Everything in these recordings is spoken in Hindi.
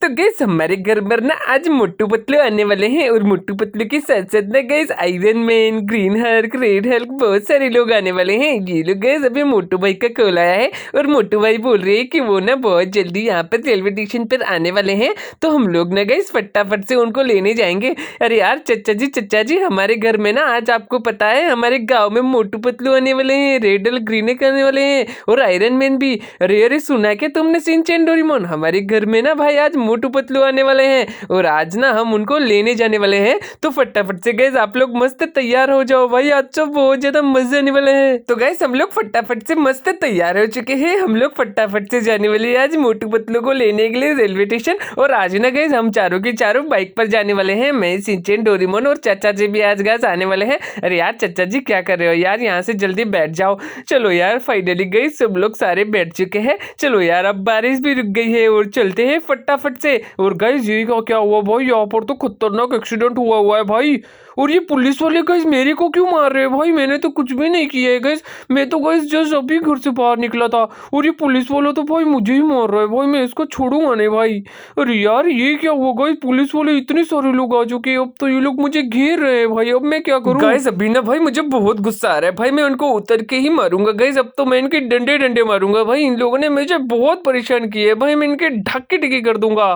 तो गैस हमारे घर पर ना आज मोटू पतलू आने वाले हैं और मोटू पतलू के साथ साथ ना gas iron man, green Hulk, red Hulk बहुत सारे लोग आने वाले हैं। ये लोग गैस अभी मोटू भाई का कॉल आया है और मोटू भाई बोल रहे हैं कि वो ना बहुत जल्दी यहाँ पर रेलवे स्टेशन पर आने वाले हैं, तो हम लोग ना गैस फटाफट से उनको लेने जाएंगे। अरे यार चचा जी हमारे घर में ना आज आपको पता है हमारे गाँव में मोटू पतलू आने वाले हैं, रेड हल्क, ग्रीन हल्क आने वाले हैं और आयरन मैन भी। अरे सुना क्या तुमने शिनचैन डोरेमोन, हमारे घर में ना भाई आज मोटू पतलू आने वाले हैं और आज ना हम उनको लेने जाने वाले हैं। तो फटाफट से गैस आप लोग मस्त तैयार हो जाओ भाई, आज तो बहुत ज्यादा मजे आने वाले हैं। तो गैस हम लोग फटाफट से मस्त तैयार हो चुके हैं, हम लोग फटाफट से जाने वाले हैं आज मोटू पतलू को लेने के लिए रेलवे स्टेशन। और आज ना गैस हम चारों के चारों बाइक पर जाने वाले हैं, मैं, शिनचैन डोरेमोन और चाचा जी भी आज गैस आने वाले हैं। अरे यार चाचा जी क्या कर रहे हो यार, यहाँ से जल्दी बैठ जाओ। चलो यार फाइनली गैस सब लोग सारे बैठ चुके हैं। चलो यार अब बारिश भी रुक गई है और चलते हैं फटाफट से। और गाइस ये क्या हुआ भाई, यहाँ पर तो खतरनाक एक्सीडेंट हुआ है भाई। और ये पुलिस वाले गाइस मेरे को क्यों मार रहे हैं भाई, मैंने तो कुछ भी नहीं किया है गाइस, मैं तो गाइस जस्ट अभी घर से बाहर निकला था और ये पुलिस वाला तो भाई मुझे ही मार रहा है भाई, मैं इसको छोड़ूंगा नहीं भाई। अरे यार ये क्या हुआ गाइस, पुलिस वाले इतने सारे लोग आ चुके हैं, अब तो ये लोग मुझे घेर रहे हैं भाई, अब मैं क्या करूं गाइस। अभी ना भाई मुझे बहुत गुस्सा आ रहा है भाई, मैं उनको उतर के ही मारूंगा गाइस, अब तो मैं इनके डंडे डंडे मारूंगा भाई, इन लोगों ने मुझे बहुत परेशान किया है भाई, मैं इनके ढक्के ढिके कर दूंगा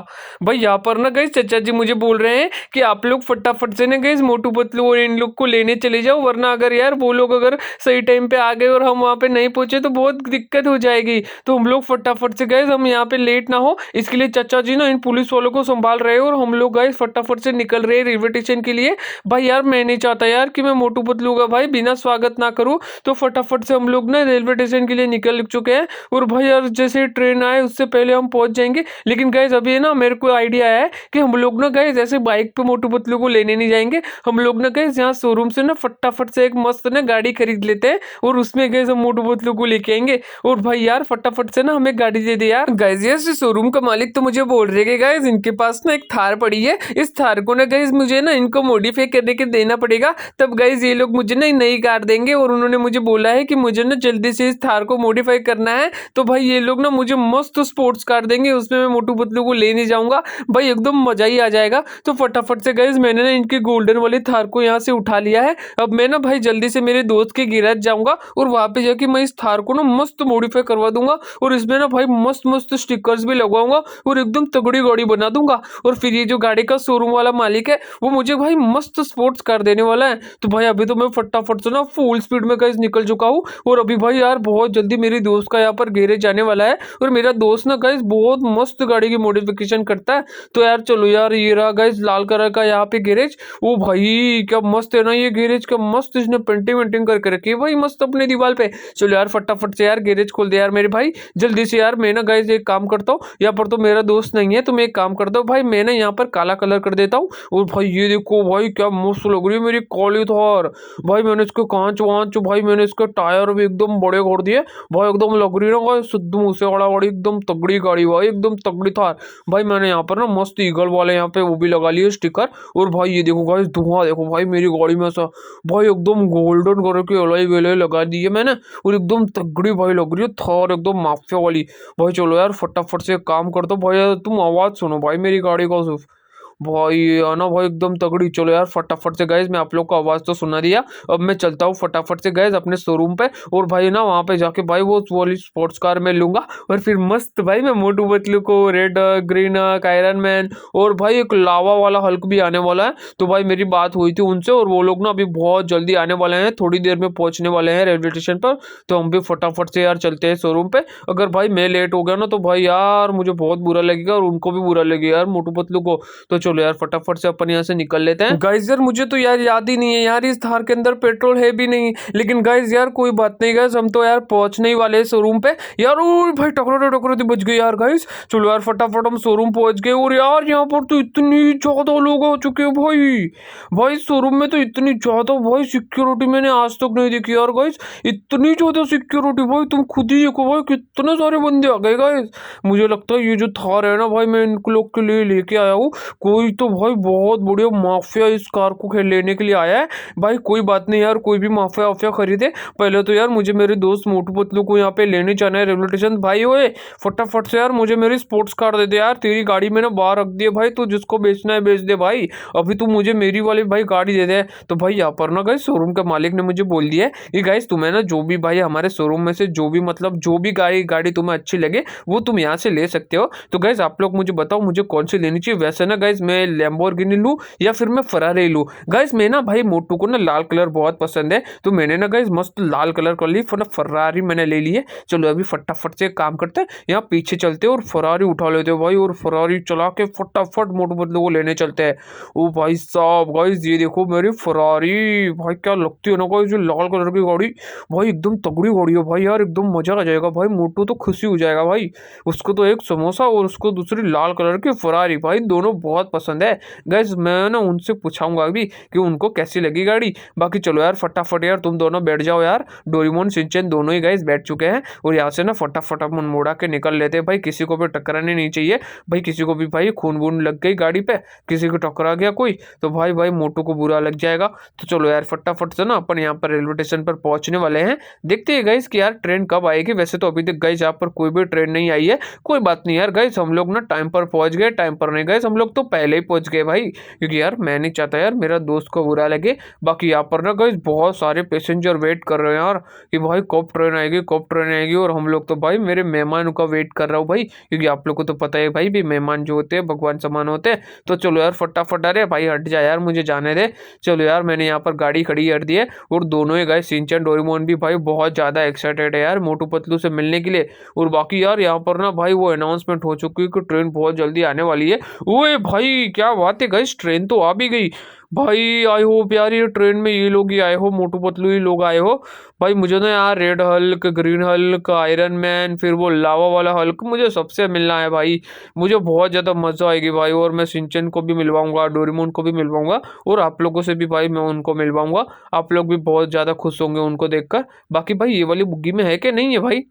भाई। यहाँ पर ना गाइस चाचा जी मुझे बोल रहे हैं कि आप लोग फटाफट से ना गाइस मोटू पतलू और इन लोग को लेने चले जाओ, वरना अगर यार वो लोग अगर सही टाइम पे आ गए और हम वहाँ पे नहीं पहुंचे तो बहुत दिक्कत हो जाएगी। तो हम लोग फटाफट से गाइस हम यहाँ पे लेट ना हो इसके लिए चाचा जी ना इन पुलिस वालों को संभाल रहे हैं और हम लोग गाइस फटाफट से निकल रहे हैं रेलवे स्टेशन के लिए। भाई यार मैं नहीं चाहता यार कि मैं मोटू पतलू का भाई बिना स्वागत ना करूँ, तो फटाफट से हम लोग ना रेलवे स्टेशन के लिए निकल चुके हैं। और भाई यार जैसे ट्रेन आए उससे पहले हम पहुंच जाएंगे। लेकिन गाइस अभी ना मेरे को आइडिया है कि हम लोग ना गाइस ऐसे बाइक पे मोटू पतलू को लेने नहीं जाएंगे, हम लोग ना गाइस यहाँ शोरूम से ना फटाफट से एक मस्त ना गाड़ी खरीद लेते हैं और उसमें गाइस हम मोटू पतलू को लेके आएंगे। और भाई यार फटाफट से ना हमें गाड़ी दे दे यार। गाइस ये शोरूम का मालिक तो मुझे बोल रहे हैं गाइस इनके पास ना एक थार पड़ी है, इस थार को ना गाइस मुझे ना इनको मॉडिफाई करने के देना पड़ेगा, तब गाइस ये लोग मुझे ना नई कार देंगे। और उन्होंने मुझे बोला है कि मुझे ना जल्दी से इस थार को मॉडिफाई करना है, तो भाई ये लोग ना मुझे मस्त स्पोर्ट्स कार देंगे, उसमें मैं मोटू पतलू को लेने जाऊंगा भाई, एकदम मजा ही आ जाएगा। तो फटाफट से गाइस मैंने ना इनके गोल्डन वाली थार को यहाँ से उठा लिया है। अब मैं ना भाई जल्दी से मेरे दोस्त के गैराज जाऊंगा और वहां पे जाके मैं इस थार को ना मस्त मॉडिफाई करवा दूंगा और इसमें ना भाई मस्त मस्त स्टिकर्स भी लगवाऊंगा और एकदम तगड़ी गाड़ी बना दूंगा। और फिर ये जो गाड़ी का शोरूम वाला मालिक है वो मुझे भाई मस्त स्पोर्ट्स कार देने वाला है। तो भाई अभी तो मैं फटाफट से ना फुल स्पीड में गाइस निकल चुका हूँ और अभी भाई यार बहुत जल्दी मेरे दोस्त का यहाँ पर गैरेज जाने वाला है और मेरा दोस्त ना गाइस बहुत मस्त गाड़ी की मॉडिफिकेशन करता है। तो यार चलो यार ये रहा गाइस लाल कलर का यहाँ पे गैरेज, ओ भाई क्या मस्त है ना ये गैरेज, क्या मस्त इसने पेंटिंग वेंटिंग करके रखी है भाई मस्त अपने दीवार पे। चलो यार फटाफट से यार गैरेज खोल दे यार मेरे भाई जल्दी से यार। मैं ना गाइस एक काम करता हूँ, यहाँ पर तो मेरा दोस्त नहीं है, तो मैं एक काम करता हूँ भाई मैं ना यहाँ पर काला कलर कर देता हूँ। और भाई ये देखो भाई क्या मस्त लग रही है मेरी काली थार भाई, मैंने इसके कांच वांच भाई मैंने इसके टायर भी एकदम बड़े कर दिए भाई, एकदम लग रही है ना गाइस सिद्धू मूसेवाला वाली एकदम तगड़ी गाड़ी भाई, एकदम तगड़ी थार भाई। मैंने यहाँ पर ना मस्त ईगल वाले यहाँ पे वो भी लगा लिए स्टिकर। और भाई ये देखो गाइस धुआं देखो भाई मेरी गाड़ी में सा भाई एकदम गोल्डन कलर के अलॉय वेलॉय लगा दिए मैंने और एकदम तगड़ी भाई लग रही है थार एकदम माफिया वाली भाई। चलो यार फटाफट से काम कर दो भाई, तुम आवाज सुनो भाई मेरी गाड़ी का सिर्फ भाई आना भाई एकदम तगड़ी। चलो यार फटाफट से गाइज मैं आप लोग को आवाज तो सुना दिया, अब मैं चलता हूँ फटाफट से गाइज अपने शोरूम पे और भाई ना वहाँ पे जाके भाई वो वाली स्पोर्ट्स कार में लूंगा और फिर मस्त भाई मैं मोटू पतलू को रेड ग्रीन आयरन मैन और भाई एक लावा वाला हल्क भी आने वाला है। तो भाई मेरी बात हुई थी उनसे और वो लोग ना अभी बहुत जल्दी आने वाले हैं, थोड़ी देर में पहुंचने वाले हैं रेलवे स्टेशन पर। तो हम भी फटाफट से यार चलते हैं शोरूम पे, अगर भाई मैं लेट हो गया ना तो भाई यार मुझे बहुत बुरा लगेगा और उनको भी बुरा लगेगा यार मोटू पतलू को। तो चलो यार फटाफट से अपन यहाँ से निकल लेते हैं। गाइस यार मुझे तो यार याद ही नहीं है यार इस थार के अंदर पेट्रोल है भी नहीं, लेकिन गाइस यार कोई बात नहीं गाइस हम तो यार पहुंचने ही वाले हैं शोरूम पे यार। ओ भाई टकराते बच गए यार गाइस। चलो यार फटाफट हम शोरूम पहुंच गए और यार यहाँ पर तो इतनी ज्यादा लोग आ चुके हैं भाई शोरूम में तो इतनी ज्यादा भाई सिक्योरिटी मैंने आज तक नहीं देखी यार गाइस, इतनी ज्यादा सिक्योरिटी भाई तुम खुद ही देखो भाई कितने सारे बंदे आ गए गाइस। मुझे लगता है ये जो थार है ना भाई मैं इन लोग के लिए लेके आया हूँ, वही तो भाई, बहुत बढ़िया माफिया इस कार को लेने के लिए आया है भाई। कोई बात नहीं यार, कोई भी माफिया वाफिया खरीदे, पहले तो यार मुझे मेरे दोस्त मोटू पतलू को यहाँ पे लेने जाना है रेलवे स्टेशन। भाई ओए फटाफट से यार मुझे मेरी स्पोर्ट्स कार दे दे यार, तेरी गाड़ी मैंने बाहर रख दी है भाई, तू जिसको बेचना है बेच दे भाई, अभी तू मुझे मेरी वाली भाई गाड़ी दे दे। तो भाई यहाँ पर ना गाइस शोरूम के मालिक ने मुझे बोल दिया है कि गाइस तुम्हें ना जो भी भाई हमारे शोरूम में से जो भी मतलब जो भी गाड़ी गाड़ी तुम्हें अच्छी लगे वो तुम यहाँ से ले सकते हो। तो गाइस आप लोग मुझे बताओ मुझे कौन सी लेनी चाहिए। वैसे ना गाइस मैं लैम्बोर्गिनी लूँ या फिर मैं फरारी लूँ। गाइस मैं ना भाई मोटू को ना लाल कलर बहुत पसंद है, तो मैंने ना गाइस मस्त लाल कलर कर ली, फरारी मैंने ले ली है। चलो अभी फटाफट से काम करते हैं, यहाँ पीछे चलते हैं और फरारी उठा लेते हैं भाई, और फरारी चला के फटाफट मोटू पतलू को लेने चलते हैं। ओ भाई साहब गाइस ये देखो मेरी फरारी, भाई क्या लगती है ना गाइस जो लाल कलर की गाड़ी, भाई एकदम तगड़ी गाड़ी है भाई यार, एकदम मजा आ जाएगा भाई, मोटू तो खुशी हो जाएगा भाई। उसको तो एक समोसा और उसको दूसरी लाल कलर की फरारी, भाई दोनों बहुत पसंद है। गाइस मैं ना उनसे पूछाऊंगा अभी कि उनको कैसी लगी गाड़ी। बाकी चलो यार फटाफट यार तुम दोनों बैठ जाओ यार, डोरेमोन शिनचैन दोनों ही गाइस बैठ चुके हैं, और यहाँ से ना फटाफट अपन मोड़ा के निकल लेते हैं भाई, किसी को भी टकराने नहीं चाहिए भाई, किसी को भी भाई खून वून लग गई गाड़ी पे, किसी को टकरा गया कोई तो भाई भाई मोटू को बुरा लग जाएगा। तो चलो यार फटाफट से ना अपन यहाँ पर रेलवे स्टेशन पर पहुंचने वाले हैं, देखते हैं गाइस कि यार ट्रेन कब आएगी। वैसे तो अभी तक गाइस यहाँ पर कोई भी ट्रेन नहीं आई है, कोई बात नहीं यार गाइस, हम लोग ना टाइम पर पहुंच गए, टाइम पर नहीं गाइस हम लोग तो पहले ही पहुंच गए भाई, क्योंकि यार मैं नहीं चाहता यार मेरा दोस्त को बुरा लगे। बाकी यहाँ पर ना गाइस बहुत सारे पैसेंजर वेट कर रहे हैं यार कि भाई कब ट्रेन आएगी कब ट्रेन आएगी, और हम लोग तो भाई मेरे मेहमान का वेट कर रहा हूँ भाई, क्योंकि आप लोग को तो पता है भाई भी मेहमान जो होते हैं भगवान समान होते हैं। तो चलो यार फटाफट, अरे भाई हट जा यार मुझे जाने दे। चलो यार मैंने यहाँ पर गाड़ी खड़ी कर दी है, और दोनों ही गाइस शिनचैन डोरेमोन भी भाई बहुत ज़्यादा एक्साइटेड है यार मोटू पतलू से मिलने के लिए। और बाकी यार यहाँ पर ना भाई वो अनाउंसमेंट हो चुकी है कि ट्रेन बहुत जल्दी आने वाली है। ओए भाई क्या बात है गाइस, ट्रेन तो आ भी गई भाई, आई होप यार ये ट्रेन में ये लोग ही आए हो, मोटू पतलू ही लोग आए हो भाई। मुझे ना यार red Hulk, green Hulk, iron man, फिर वो लावा वाला हल्क, मुझे सबसे मिलना है भाई, मुझे बहुत ज़्यादा मज़ा आएगी भाई। और मैं शिनचैन को भी मिलवाऊंगा, डोरेमोन को भी मिलवाऊंगा, और आप लोगों से भी भाई मैं उनको मिलवाऊंगा, आप लोग भी बहुत ज़्यादा खुश होंगे उनको देखकर। बाकी भाई ये वाली बुग्गी में है कि नहीं है भाई,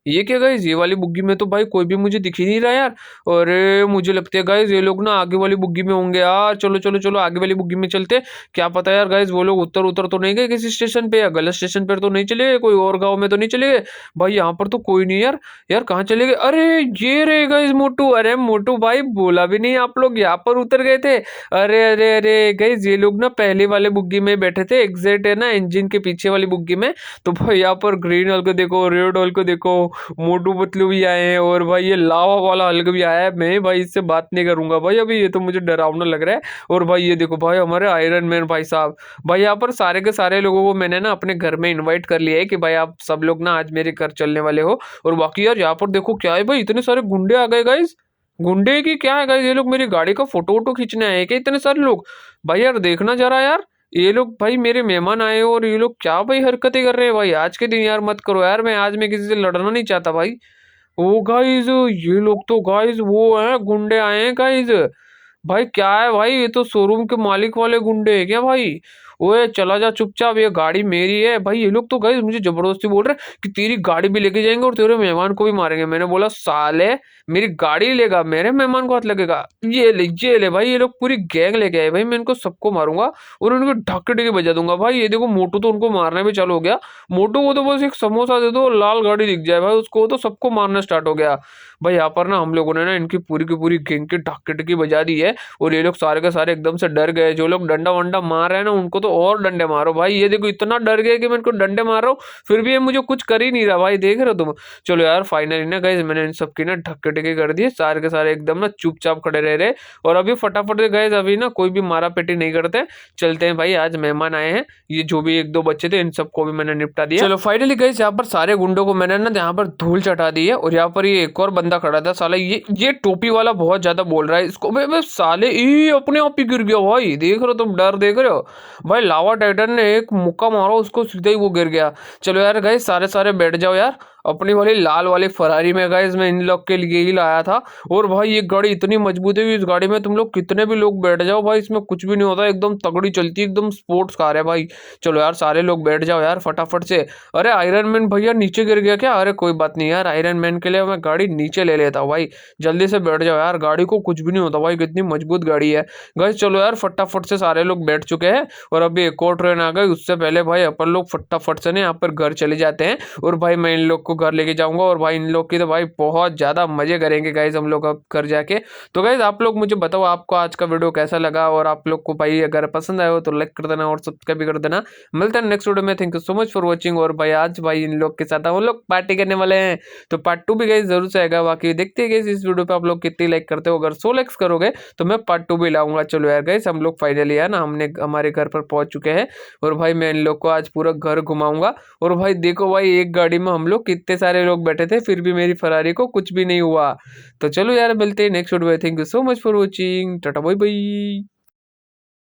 ये क्या गाइज, ये वाली बुग्गी में तो भाई कोई भी मुझे दिख ही नहीं रहा यार। और मुझे लगता है गाइज ये लोग ना आगे वाली बुग्गी में होंगे यार, चलो चलो चलो आगे वाली बुग्गी में चलते। क्या पता यार गाइज वो लोग उत्तर उत्तर तो नहीं गए किसी स्टेशन पे, या गलत स्टेशन पर तो नहीं चले गए, कोई और गाँव में तो नहीं चले गए भाई, यहाँ पर तो कोई नहीं यार। यार कहाँ चले गए, अरे ये रहे गाइज मोटू, अरे मोटू भाई बोला भी नहीं आप लोग यहाँ पर उतर गए थे। अरे अरे अरे गाइज ये लोग ना पहले वाले बुग्गी में बैठे थे, एग्जैक्ट है ना इंजन के पीछे वाली बुग्गी में। तो भाई यहाँ पर ग्रीन हल्क को देखो, रेड हल्क को देखो, मोटू पतलू भी आए हैं, और भाई ये लावा वाला हल्क भी आया है। मैं भाई इससे बात नहीं करूंगा भाई अभी, ये तो मुझे डरावना लग रहा है। और भाई ये देखो भाई हमारे आयरन मैन भाई साहब, भाई यहाँ पर सारे के सारे लोगों को मैंने ना अपने घर में इनवाइट कर लिया है कि भाई आप सब लोग ना आज मेरे घर चलने वाले हो। और बाकी यार यहाँ पर देखो क्या है भाई, इतने सारे गुंडे आ गए गाइस, गुंडे की क्या है गाइस, ये लोग मेरी गाड़ी का फोटो वोटो खींचने आए हैं क्या इतने सारे लोग। भाई यार देखना जरा यार, ये लोग भाई मेरे मेहमान आए हो और ये लोग क्या भाई हरकतें कर रहे हैं भाई, आज के दिन यार मत करो यार, मैं आज मैं किसी से लड़ना नहीं चाहता भाई। ओ गाइज ये लोग तो गाइज वो हैं, गुंडे आए हैं गाइज। भाई क्या है भाई, ये तो शोरूम के मालिक वाले गुंडे हैं क्या भाई। ओए चला जा चुपचाप, ये गाड़ी मेरी है भाई। ये लोग तो गाइज मुझे जबरदस्ती बोल रहे हैं कि तेरी गाड़ी भी लेके जाएंगे और तेरे मेहमान को भी मारेंगे। मैंने बोला साले मेरी गाड़ी लेगा मेरे मेहमान को हाथ लगेगा, ये ले भाई, ये लोग पूरी गैंग लेके आए भाई, मैं इनको सबको मारूंगा और उनको ढक्के ढके बजा दूंगा भाई। ये देखो मोटू तो उनको मारने में चालू हो गया, मोटू को तो बस एक समोसा दे दो लाल गाड़ी दिख जाए भाई उसको, तो सबको मारना स्टार्ट हो गया भाई। यहाँ पर ना हम लोगों ने ना इनकी पूरी की पूरी गैंग की ढक्के ढकी बजा दी है, और ये लोग सारे के सारे एकदम से डर गए। जो लोग डंडा वंडा मार रहे हैं ना उनको तो और डंडे मारो भाई, ये देखो इतना डर गए कि मैं इनको डंडे मार रहा हूँ फिर भी ये मुझे कुछ कर ही नहीं रहा भाई, देख रहे हो तुम। चलो यार फाइनली ना गाइस मैंने इन सबकी ना ढक्के ढके कर दिए, सारे के सारे एकदम ना चुपचाप खड़े रह रहे। और अभी फटाफट से गाइस अभी ना कोई भी मारा पेटी नहीं करते, चलते हैं भाई, आज मेहमान आए हैं, ये जो भी एक दो बच्चे थे इन सबको भी मैंने निपटा दिया। चलो फाइनली गाइस यहाँ पर सारे गुंडों को मैंने ना यहाँ पर धूल चटा दी है, और यहाँ पर ये एक और बंदा खड़ा था साला, ये टोपी वाला बहुत ज्यादा बोल रहा है इसको, मैं साले ये अपने आप ही गिर गया भाई, देख रहे हो तुम, डर देख रहे हो भाई, लावा टाइटन ने एक मुक्का मारा उसको सीधा ही वो गिर गया। चलो यार गाइस सारे सारे बैठ जाओ यार, अपनी वाली लाल वाली फरारी में गाइस मैं इन लोग के लिए ही लाया था। और भाई ये गाड़ी इतनी मजबूत है कि इस गाड़ी में तुम लोग कितने भी लोग बैठ जाओ भाई, इसमें कुछ भी नहीं होता, एकदम तगड़ी चलती है, एकदम स्पोर्ट्स कार है भाई। चलो यार सारे लोग बैठ जाओ यार फटाफट से। अरे आयरन मैन भैया नीचे गिर गया क्या? अरे कोई बात नहीं यार, आयरन मैन के लिए मैं गाड़ी नीचे ले लेता हूँ भाई। जल्दी से बैठ जाओ यार, गाड़ी को कुछ भी नहीं होता भाई, कितनी मजबूत गाड़ी है। गाइस चलो यार फटाफट से सारे लोग बैठ चुके हैं और अभी एक और ट्रेन आ गई, उससे पहले भाई अपन लोग फटाफट से ना यहाँ पर घर चले जाते हैं। और भाई मैं इन लोग को घर लेके जाऊंगा और भाई इन लोग की तो भाई बहुत ज्यादा मजे करेंगे गाइस हम लोग अब घर जाके। तो गाइस आप लोग मुझे बताओ आपको आज का वीडियो कैसा लगा, और आप लोग को भाई अगर पसंद आया हो तो लाइक कर देना और सब्सक्राइब भी कर देना। मिलते हैं नेक्स्ट वीडियो में। Thank you so much for watching. और भाई आज भाई इन लोग के साथ हम लोग पार्टी करने वाले हैं, तो पार्ट 2 भी गाइस जरूर से आएगा। बाकी देखते हैं गाइस इस वीडियो पे आप लोग कितनी लाइक करते हो, अगर 100 लाइक्स करोगे तो मैं पार्ट 2 भी लाऊंगा। चलो यार गाइस हम लोग फाइनली है ना हमने हमारे घर पर पहुंच चुके हैं और भाई मैं इन लोग को आज पूरा घर घुमाऊंगा। और भाई देखो भाई एक गाड़ी में हम लोग कितने सारे लोग बैठे थे, फिर भी मेरी फरारी को कुछ भी नहीं हुआ। तो चलो यार मिलते हैं नेक्स्ट वीडियो में। Thank you so much for watching, tata bye bye.